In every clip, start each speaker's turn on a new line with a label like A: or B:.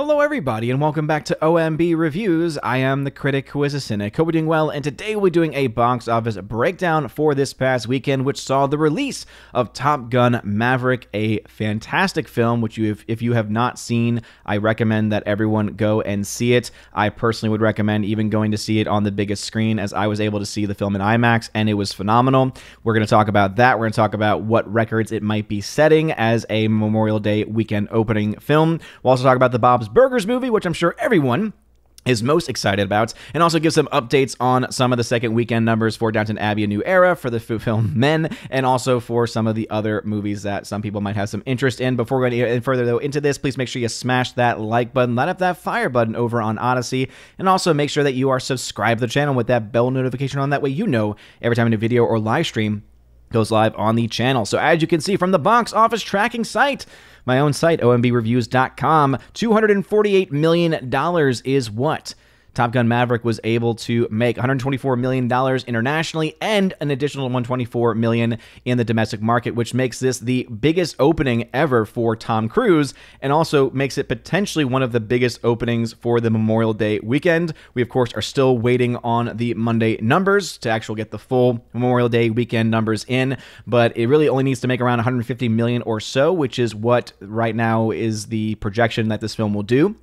A: Hello everybody and welcome back to OMB Reviews. I am the critic who is a cynic. Hope we're doing well, and today we'll be doing a box office breakdown for this past weekend, which saw the release of Top Gun Maverick, a fantastic film, which if you have not seen, I recommend that everyone go and see it. I personally would recommend even going to see it on the biggest screen, as I was able to see the film in IMAX, and it was phenomenal. We're going to talk about that. We're going to talk about what records it might be setting as a Memorial Day weekend opening film. We'll also talk about the Bob's Burgers movie, which I'm sure everyone is most excited about, and also give some updates on some of the second weekend numbers for Downton Abbey: A New Era, for the film Men, and also for some of the other movies that some people might have some interest in. Before we go any further though into this, please make sure you smash that like button, light up that fire button over on Odyssey, and also make sure that you are subscribed to the channel with that bell notification on. That way you know every time a new video or live stream goes live on the channel. So as you can see from the box office tracking site, my own site, OMBReviews.com, $248 million is what Top Gun Maverick was able to make. $124 million internationally and an additional $124 million in the domestic market, which makes this the biggest opening ever for Tom Cruise, and also makes it potentially one of the biggest openings for the Memorial Day weekend. We, of course, are still waiting on the Monday numbers to actually get the full Memorial Day weekend numbers in, but it really only needs to make around $150 million or so, which is what right now is the projection that this film will do,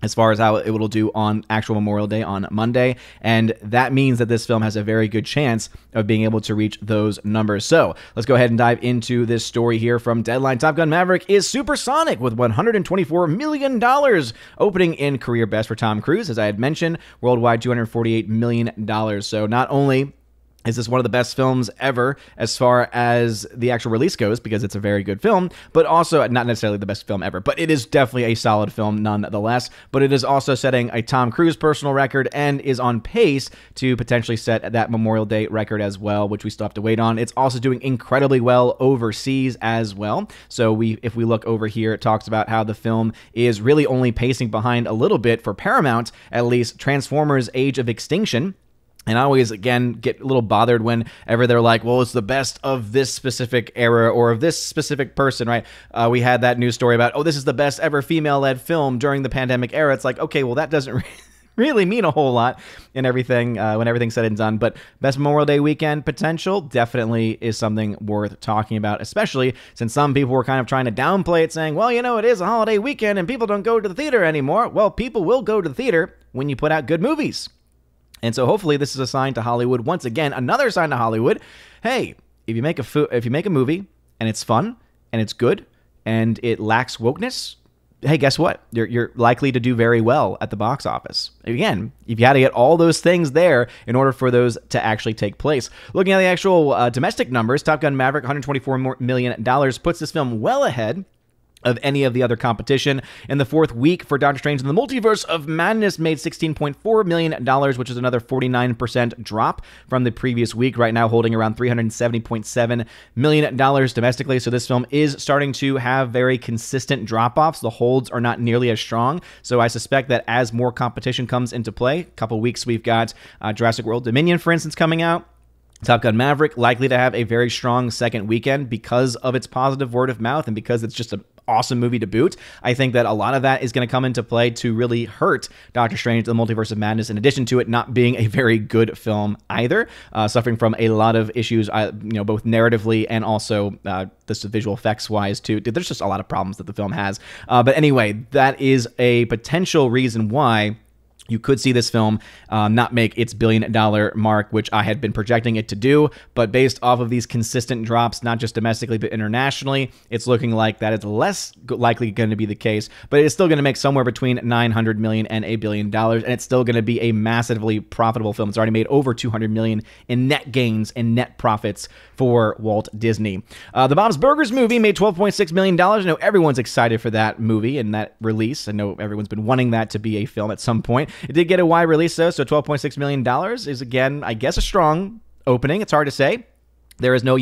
A: as far as how it will do on actual Memorial Day on Monday. And that means that this film has a very good chance of being able to reach those numbers. So let's go ahead and dive into this story here from Deadline. Top Gun Maverick is supersonic with $124 million opening in career best for Tom Cruise. As I had mentioned, worldwide $248 million. So not only is this one of the best films ever as far as the actual release goes, because it's a very good film, but also not necessarily the best film ever, but it is definitely a solid film nonetheless. But it is also setting a Tom Cruise personal record and is on pace to potentially set that Memorial Day record as well, which we still have to wait on. It's also doing incredibly well overseas as well. So if we look over here, it talks about how the film is really only pacing behind a little bit for Paramount, at least, Transformers: Age of Extinction. And I always, again, get a little bothered whenever they're like, well, it's the best of this specific era or of this specific person, right? We had that news story about, oh, this is the best ever female-led film during the pandemic era. It's like, okay, well, that doesn't really mean a whole lot in everything when everything's said and done. But best Memorial Day weekend potential definitely is something worth talking about, especially since some people were kind of trying to downplay it, saying, well, you know, it is a holiday weekend and people don't go to the theater anymore. Well, people will go to the theater when you put out good movies. And so hopefully this is a sign to Hollywood, once again, another sign to Hollywood. Hey, if you make a movie and it's fun and it's good and it lacks wokeness, hey, guess what? You're likely to do very well at the box office. Again, you've got to get all those things there in order for those to actually take place. Looking at the actual domestic numbers, Top Gun Maverick, $124 million, puts this film well ahead of any of the other competition. In the fourth week for Doctor Strange in the Multiverse of Madness made $16.4 million, which is another 49% drop from the previous week, right now holding around $370.7 million domestically. So this film is starting to have very consistent drop-offs. The holds are not nearly as strong. So I suspect that as more competition comes into play, a couple weeks we've got Jurassic World Dominion, for instance, coming out. Top Gun Maverick likely to have a very strong second weekend because of its positive word of mouth and because it's just an awesome movie to boot. I think that a lot of that is going to come into play to really hurt Doctor Strange: The Multiverse of Madness, in addition to it not being a very good film either, suffering from a lot of issues, both narratively and also this visual effects wise too. There's just a lot of problems that the film has. But anyway, that is a potential reason why you could see this film not make its billion-dollar mark, which I had been projecting it to do. But based off of these consistent drops, not just domestically but internationally, it's looking like that is less likely going to be the case. But it's still going to make somewhere between $900 million and $1 billion, and it's still going to be a massively profitable film. It's already made over $200 million in net gains and net profits for Walt Disney. The Bob's Burgers movie made $12.6 million. I know everyone's excited for that movie and that release. I know everyone's been wanting that to be a film at some point. It did get a wide release, though, so $12.6 million is, again, I guess, a strong opening. It's hard to say. There is no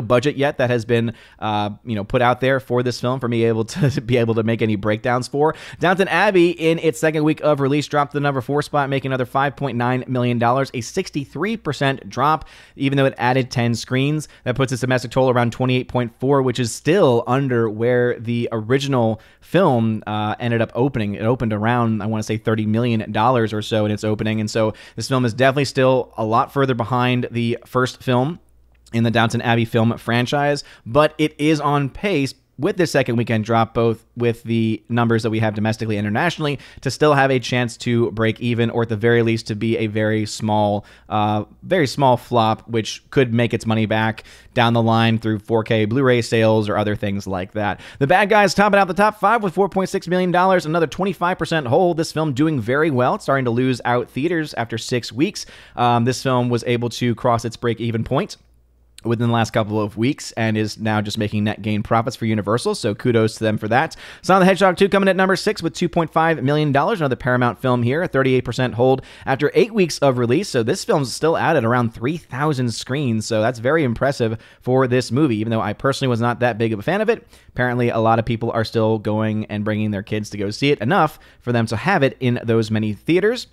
A: budget yet that has been put out there for this film for me to be able to make any breakdowns for. Downton Abbey, in its second week of release, dropped to the number 4 spot, making another $5.9 million, a 63% drop, even though it added 10 screens. That puts its domestic total around 28.4, which is still under where the original film ended up opening. It opened around, I want to say, $30 million or so in its opening, and so this film is definitely still a lot further behind the first film in the Downton Abbey film franchise, but it is on pace with this second weekend drop, both with the numbers that we have domestically and internationally, to still have a chance to break even, or at the very least to be a very small flop, which could make its money back down the line through 4K Blu-ray sales or other things like that. The Bad Guys topping out the top 5 with $4.6 million, another 25% hold. This film doing very well. It's starting to lose out theaters after 6 weeks. This film was able to cross its break-even point within the last couple of weeks and is now just making net gain profits for Universal, so kudos to them for that. Sonic the Hedgehog 2 coming at number 6 with $2.5 million, another Paramount film here, a 38% hold after 8 weeks of release, so this film's still out at around 3,000 screens, so that's very impressive for this movie, even though I personally was not that big of a fan of it. Apparently, a lot of people are still going and bringing their kids to go see it, enough for them to have it in those many theaters.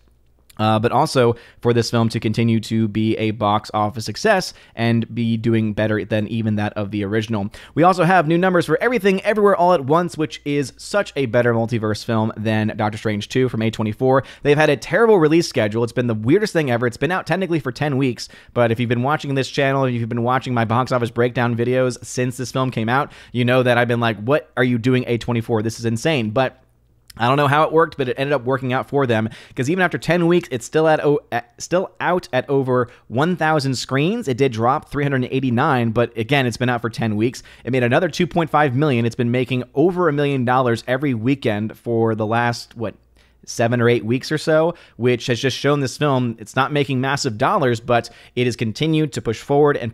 A: But also for this film to continue to be a box office success and be doing better than even that of the original. We also have new numbers for Everything Everywhere All at Once, which is such a better multiverse film than Doctor Strange 2 from A24. They've had a terrible release schedule. It's been the weirdest thing ever. It's been out technically for 10 weeks, but if you've been watching this channel, if you've been watching my box office breakdown videos since this film came out, you know that I've been like, what are you doing, A24? This is insane. But I don't know how it worked, but it ended up working out for them, because even after 10 weeks, it's still out at over 1,000 screens. It did drop 389, but again, it's been out for 10 weeks. It made another $2.5 million. It's been making over $1 million every weekend for the last, 7 or 8 weeks or so, which has just shown this film, it's not making massive dollars, but it has continued to push forward and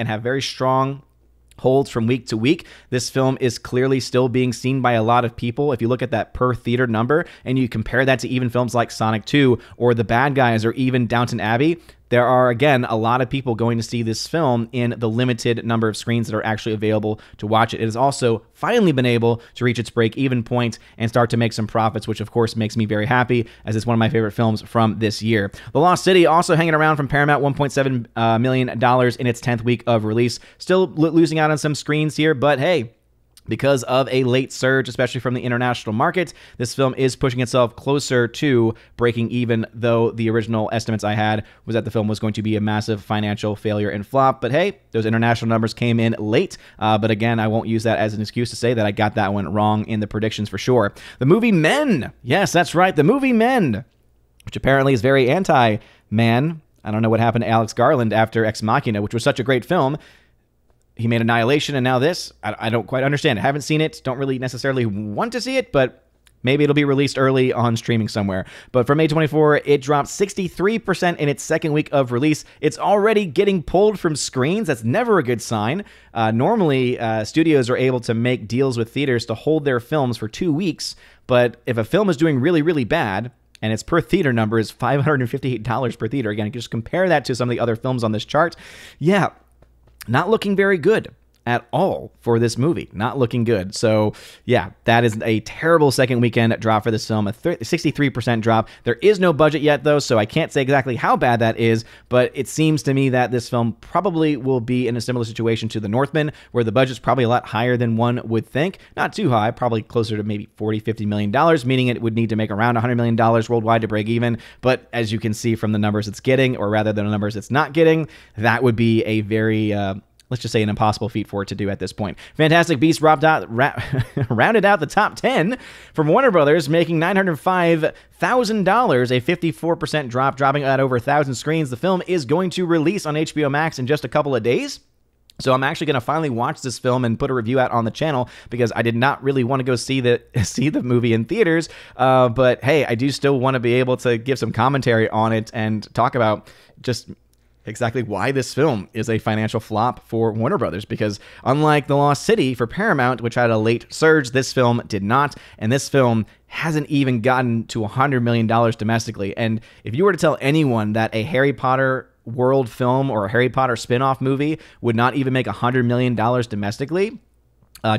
A: have very strong holds from week to week. This film is clearly still being seen by a lot of people. If you look at that per theater number and you compare that to even films like Sonic 2 or The Bad Guys or even Downton Abbey, there are, again, a lot of people going to see this film in the limited number of screens that are actually available to watch it. It has also finally been able to reach its break-even point and start to make some profits, which, of course, makes me very happy, as it's one of my favorite films from this year. The Lost City also hanging around from Paramount, $1.7 million in its 10th week of release. Still losing out on some screens here, but hey, because of a late surge, especially from the international market, this film is pushing itself closer to breaking even, though the original estimates I had was that the film was going to be a massive financial failure and flop. But hey, those international numbers came in late. But again, I won't use that as an excuse to say that I got that one wrong in the predictions for sure. The movie Men. Yes, that's right. The movie Men, which apparently is very anti-man. I don't know what happened to Alex Garland after Ex Machina, which was such a great film. He made Annihilation, and now this. I don't quite understand it. Haven't seen it. Don't really necessarily want to see it, but maybe it'll be released early on streaming somewhere. But from A24, it dropped 63% in its second week of release. It's already getting pulled from screens. That's never a good sign. Normally, studios are able to make deals with theaters to hold their films for 2 weeks. But if a film is doing really, really bad, and its per theater number is $558 per theater, again, just compare that to some of the other films on this chart. Yeah, not looking very good at all for this movie. Not looking good. So yeah, that is a terrible second weekend drop for this film, a 63% drop. There is no budget yet though, so I can't say exactly how bad that is, but it seems to me that this film probably will be in a similar situation to The Northman, where the budget's probably a lot higher than one would think. Not too high, probably closer to maybe $40-50 million, meaning it would need to make around $100 million worldwide to break even. But as you can see from the numbers it's getting, or rather the numbers it's not getting, that would be a very let's just say an impossible feat for it to do at this point. Fantastic Beasts rounded out the top 10 from Warner Brothers, making $905,000, a 54% drop, dropping at over 1,000 screens. The film is going to release on HBO Max in just a couple of days. So I'm actually going to finally watch this film and put a review out on the channel, because I did not really want to go see the movie in theaters. But hey, I do still want to be able to give some commentary on it and talk about just exactly why this film is a financial flop for Warner Brothers, because unlike The Lost City for Paramount, which had a late surge, this film did not, and this film hasn't even gotten to $100 million domestically. And if you were to tell anyone that a Harry Potter world film or a Harry Potter spin-off movie would not even make $100 million domestically,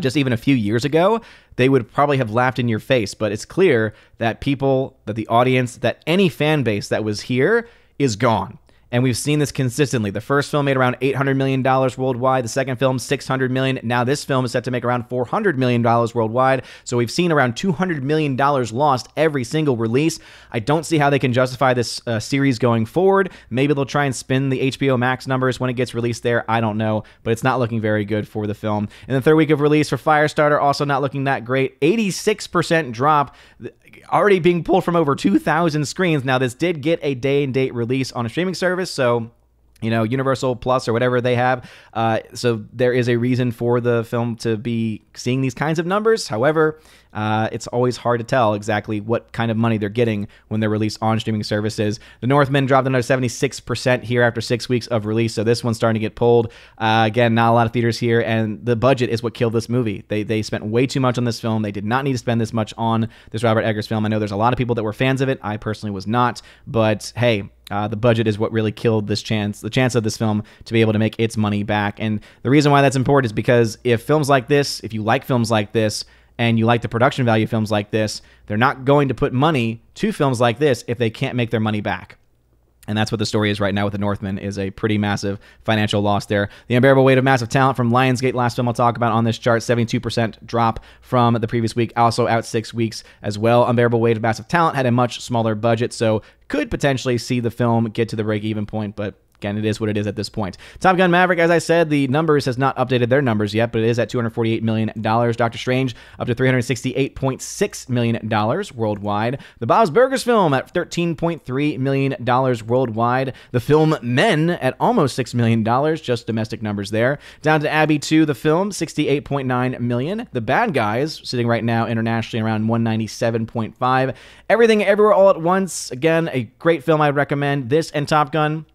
A: just even a few years ago, they would probably have laughed in your face. But it's clear that people, that the audience, that any fan base that was here is gone. And we've seen this consistently. The first film made around $800 million worldwide. The second film, $600 million. Now this film is set to make around $400 million worldwide. So we've seen around $200 million lost every single release. I don't see how they can justify this series going forward. Maybe they'll try and spin the HBO Max numbers when it gets released there. I don't know. But it's not looking very good for the film. In the third week of release for Firestarter, also not looking that great. 86% drop. Already being pulled from over 2,000 screens. Now, this did get a day-and-date release on a streaming service, so, you know, Universal Plus or whatever they have. So there is a reason for the film to be seeing these kinds of numbers. However, it's always hard to tell exactly what kind of money they're getting when they're released on streaming services. The Northman dropped another 76% here after 6 weeks of release, so this one's starting to get pulled. Again, not a lot of theaters here, and the budget is what killed this movie. They spent way too much on this film. They did not need to spend this much on this Robert Eggers film. I know there's a lot of people that were fans of it. I personally was not, but hey, the budget is what really killed the chance of this film to be able to make its money back. And the reason why that's important is because if films like this, if you like films like this, and you like the production value of films like this, they're not going to put money to films like this if they can't make their money back. And that's what the story is right now with The Northman, is a pretty massive financial loss there. The Unbearable Weight of Massive Talent from Lionsgate, last film I'll talk about on this chart, 72% drop from the previous week, also out 6 weeks as well. Unbearable Weight of Massive Talent had a much smaller budget, so could potentially see the film get to the break-even point, but again, it is what it is at this point. Top Gun Maverick, as I said, the numbers has not updated their numbers yet, but it is at $248 million. Doctor Strange up to $368.6 million worldwide. The Bob's Burgers film at $13.3 million worldwide. The film Men at almost $6 million, just domestic numbers there. Down to Abby 2, the film, $68.9 million. The Bad Guys, sitting right now internationally around $197.5. Everything Everywhere All at Once, again, a great film I'd recommend. This and Top Gun,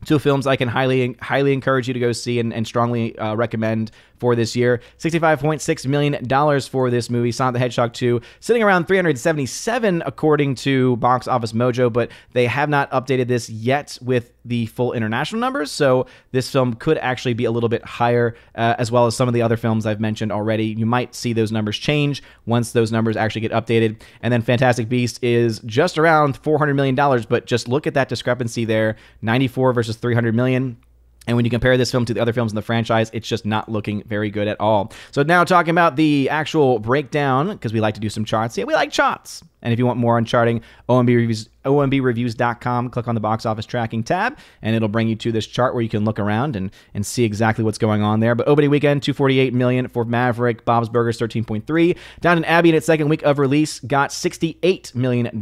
A: two films I can highly encourage you to go see and strongly recommend for this year. $65.6 million for this movie. Sonic the Hedgehog 2, sitting around 377 according to Box Office Mojo, but they have not updated this yet with the full international numbers, so this film could actually be a little bit higher, as well as some of the other films I've mentioned already. You might see those numbers change once those numbers actually get updated. And then Fantastic Beasts is just around $400 million, but just look at that discrepancy there, 94 versus 300 million. And when you compare this film to the other films in the franchise, it's just not looking very good at all. So now talking about the actual breakdown, because we like to do some charts. Yeah, we like charts. And if you want more on charting, OMBReviews.com, click on the box office tracking tab, and it'll bring you to this chart where you can look around and see exactly what's going on there. But opening weekend, $248 million for Maverick. Bob's Burgers, $13.3. Downton Abbey in its second week of release got $68 million,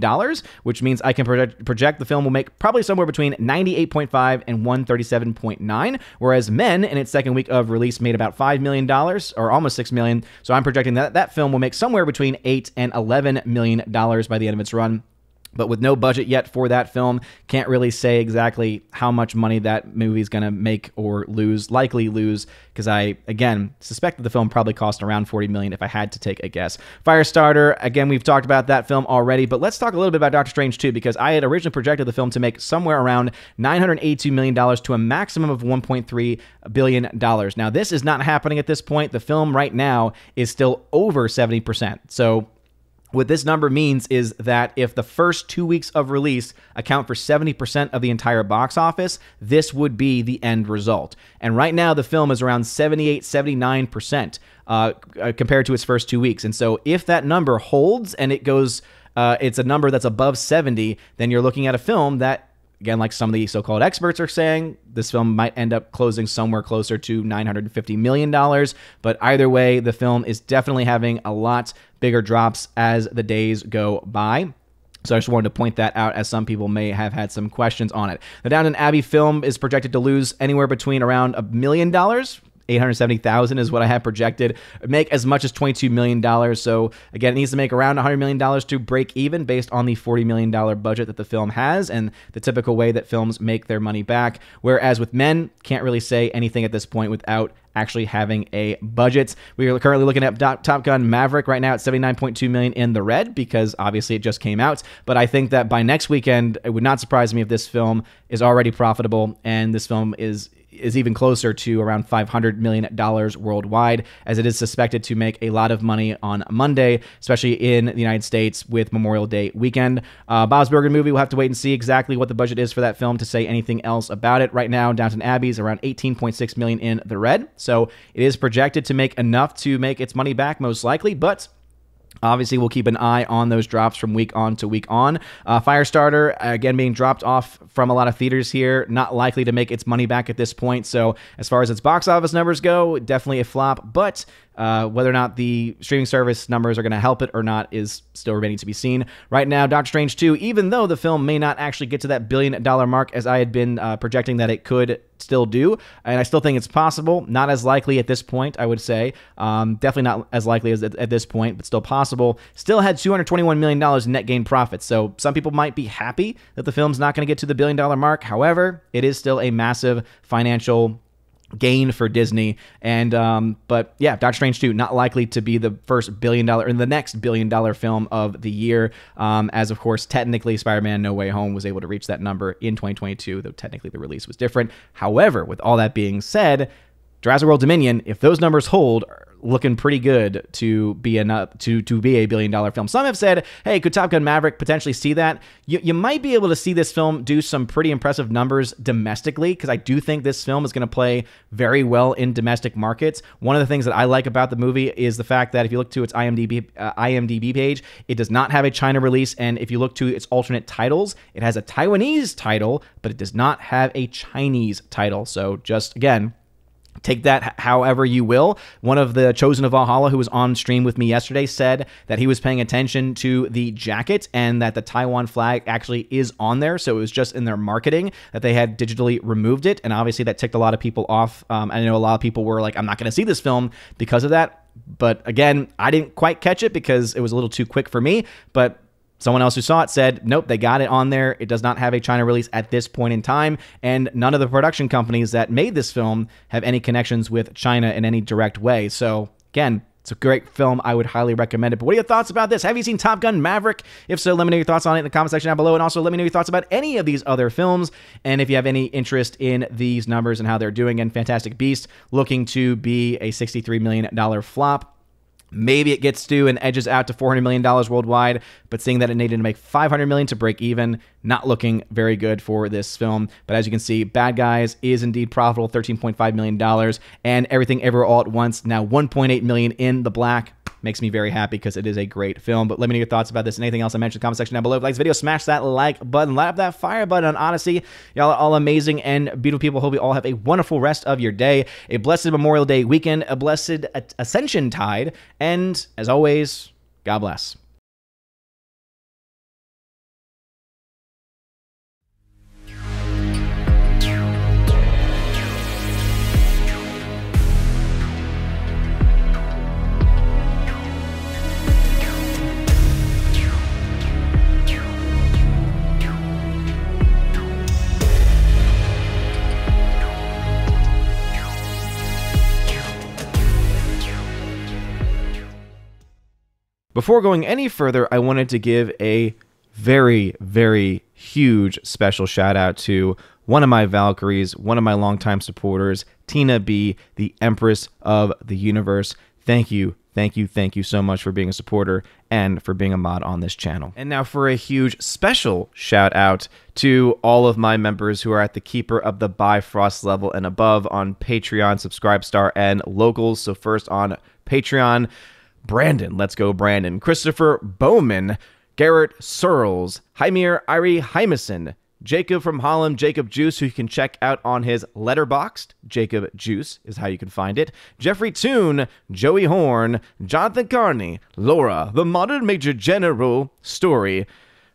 A: which means I can project the film will make probably somewhere between $98.5 and $137.9, whereas Men in its second week of release made about $5 million, or almost $6 million. So I'm projecting that film will make somewhere between $8 and $11 million by the end of its run. But with no budget yet for that film, can't really say exactly how much money that movie is going to make or lose. Likely lose, because I, again, suspect that the film probably cost around $40 million if I had to take a guess. Firestarter, again, we've talked about that film already, but let's talk a little bit about Doctor Strange 2, because I had originally projected the film to make somewhere around $982 million to a maximum of $1.3 billion. Now, this is not happening at this point. The film right now is still over 70%. So what this number means is that if the first 2 weeks of release account for 70% of the entire box office, this would be the end result. And right now, the film is around 78, 79% compared to its first 2 weeks. And so if that number holds and it goes, it's a number that's above 70, then you're looking at a film that, again, like some of the so-called experts are saying, this film might end up closing somewhere closer to $950 million. But either way, the film is definitely having a lot bigger drops as the days go by. So I just wanted to point that out, as some people may have had some questions on it. The Downton Abbey film is projected to lose anywhere between around $1 million. 870,000 is what I have projected. Make as much as $22 million. So again, it needs to make around $100 million to break even based on the $40 million budget that the film has and the typical way that films make their money back. Whereas with Men, can't really say anything at this point without actually having a budget. We are currently looking at Top Gun Maverick right now at $79.2 million in the red because obviously it just came out. But I think that by next weekend, it would not surprise me if this film is already profitable and this film is even closer to around $500 million worldwide, as it is suspected to make a lot of money on Monday, especially in the United States with Memorial Day weekend. Bob's Burger movie, we'll have to wait and see exactly what the budget is for that film to say anything else about it. Right now, Downton Abbey is around $18.6 million in the red, so it is projected to make enough to make its money back, most likely, but obviously, we'll keep an eye on those drops from week on to week on. Firestarter, again, being dropped off from a lot of theaters here, not likely to make its money back at this point. So as far as its box office numbers go, definitely a flop. But whether or not the streaming service numbers are going to help it or not is still remaining to be seen. Right now, Doctor Strange 2, even though the film may not actually get to that $1 billion mark as I had been projecting that it could still do, and I still think it's possible, not as likely at this point, I would say. Definitely not as likely as at this point, but still possible. Still had $221 million in net gain profits, so some people might be happy that the film's not going to get to the $1 billion mark. However, it is still a massive financial gain for Disney. And but yeah, Doctor Strange 2 not likely to be the first $1 billion and the next $1 billion film of the year, as of course technically Spider-Man No Way Home was able to reach that number in 2022, though technically the release was different. However, with all that being said, Jurassic World Dominion, if those numbers hold, looking pretty good to be enough to be a $1 billion film. Some have said, hey, could Top Gun Maverick potentially see that? You might be able to see this film do some pretty impressive numbers domestically, because I do think this film is going to play very well in domestic markets. One of the things that I like about the movie is the fact that if you look to its IMDb page, it does not have a China release, and if you look to its alternate titles, it has a Taiwanese title, but it does not have a Chinese title. So just, again, take that however you will. One of the Chosen of Valhalla who was on stream with me yesterday said that he was paying attention to the jacket and that the Taiwan flag actually is on there. So it was just in their marketing that they had digitally removed it. And obviously that ticked a lot of people off. I know a lot of people were like, I'm not going to see this film because of that. But again, I didn't quite catch it because it was a little too quick for me. But someone else who saw it said, nope, they got it on there. It does not have a China release at this point in time, and none of the production companies that made this film have any connections with China in any direct way. So, again, it's a great film. I would highly recommend it. But what are your thoughts about this? Have you seen Top Gun Maverick? If so, let me know your thoughts on it in the comment section down below, and also let me know your thoughts about any of these other films, and if you have any interest in these numbers and how they're doing. And Fantastic Beasts looking to be a $63 million flop. Maybe it gets to and edges out to $400 million worldwide, but seeing that it needed to make $500 million to break even, not looking very good for this film. But as you can see, Bad Guys is indeed profitable, $13.5 million, and Everything Everywhere All at Once, now $1.8 million in the black. Makes me very happy because it is a great film. But let me know your thoughts about this and anything else I mentioned in the comment section down below. If you like this video, smash that like button, light up that fire button on Odyssey. Y'all are all amazing and beautiful people. Hope you all have a wonderful rest of your day, a blessed Memorial Day weekend, a blessed Ascension Tide, and as always, God bless. Before going any further, I wanted to give a very, very huge special shout out to one of my Valkyries, one of my longtime supporters, Tina B, the Empress of the Universe. Thank you. Thank you, thank you so much for being a supporter and for being a mod on this channel. And now for a huge special shout out to all of my members who are at the Keeper of the Bifrost level and above on Patreon, Subscribestar, and Locals. So first on Patreon, Brandon, let's go Brandon, Christopher Bowman, Garrett Searles, Hymir Irie Hymason, Jacob from Holland, Jacob Juice, who you can check out on his Letterboxd. Jacob Juice is how you can find it. Jeffrey Toon, Joey Horn, Jonathan Carney, Laura, the Modern Major General, Story,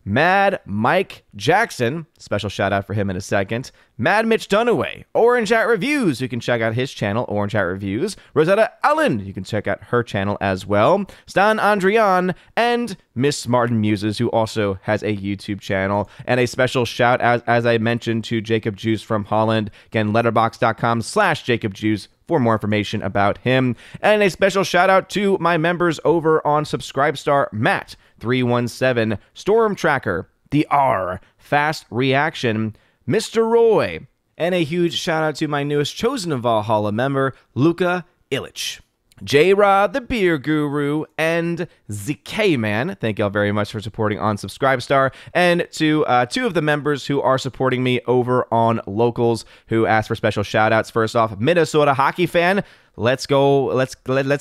A: Mad Mike Jackson, special shout out for him in a second, Mad Mitch Dunaway, Orange Hat Reviews, you can check out his channel, Orange Hat Reviews, Rosetta Allen, you can check out her channel as well, Stan Andrian, and Miss Martin Muses, who also has a YouTube channel, and a special shout out, as I mentioned, to Jacob Juice from Holland, again, letterboxd.com/Jacob Juice for more information about him. And a special shout out to my members over on Subscribestar: Matt 317, Storm Tracker, the R, Fast Reaction, Mr. Roy, and a huge shout out to my newest Chosen of Valhalla member, Luka Illich. J-Rod, the Beer Guru, and ZK-Man. Thank y'all very much for supporting on Subscribestar. And to two of the members who are supporting me over on Locals, who asked for special shout-outs. First off, Minnesota hockey fan. Let's go. Let's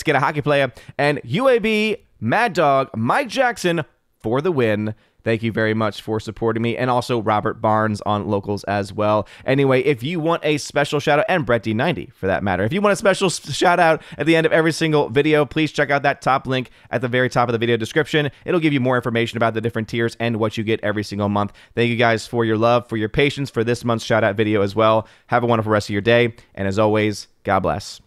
A: get a hockey player. And UAB, Mad Dog, Mike Jackson for the win. Thank you very much for supporting me, and also Robert Barnes on Locals as well. Anyway, if you want a special shout-out, and Brett D90 for that matter, if you want a special shout-out at the end of every single video, please check out that top link at the very top of the video description. It'll give you more information about the different tiers and what you get every single month. Thank you guys for your love, for your patience, for this month's shout-out video as well. Have a wonderful rest of your day, and as always, God bless.